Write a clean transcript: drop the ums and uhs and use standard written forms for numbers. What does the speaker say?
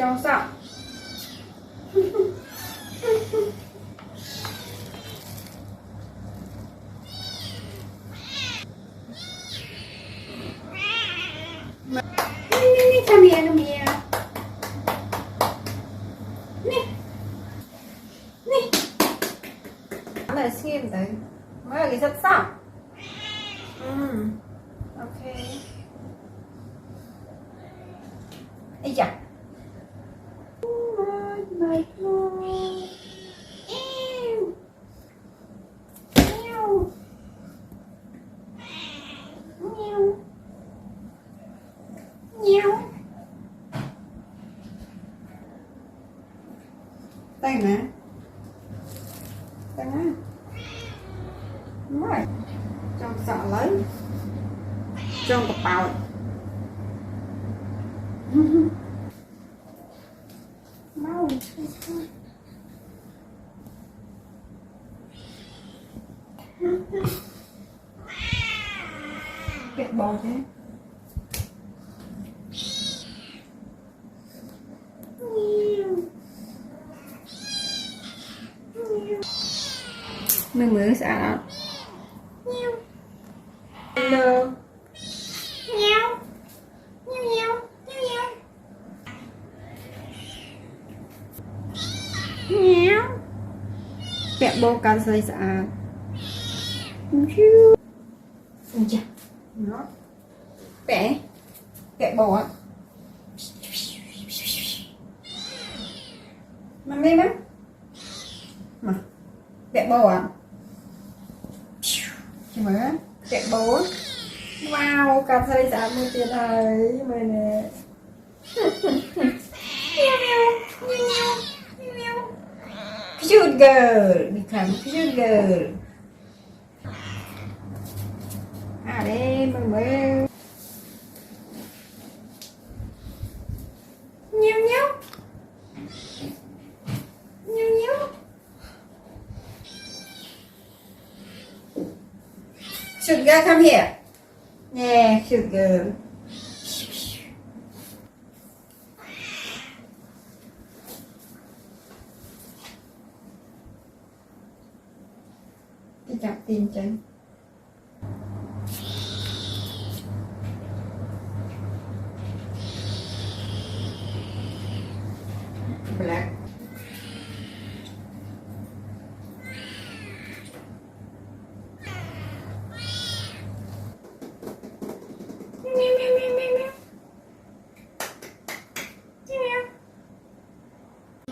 Trong sọ. Come here, come here. Nè. Là skin tới. Mới là cái rất sọ. Ok. Ây da. My God. Ew. Ew. Meow. Meow. Tay nè. Tay nè. Đúng rồi. Trong sọ lấy. Trong cặp bào. Mau. Kẹt bò thế. Mình mới xả đó. Hello. Nheo. Nheo nheo. Nheo nheo. Nheo. Kẹt bò cắn dây xả. Nó. Kẹt bò á. Mang lên đó. Mà. Kẹt bò à. Chị mới á. Kẹt bò á. Wow, cặp dây xả một tiền này. Mày nè. Meow meow. Meow meow. Meow. Cute girl. Become cute girl. À đây, mừng mừng. Nheo nheo. Nheo nheo. Sugar, come here. Yeah, Sugar. Cái chọc tim chân. Black.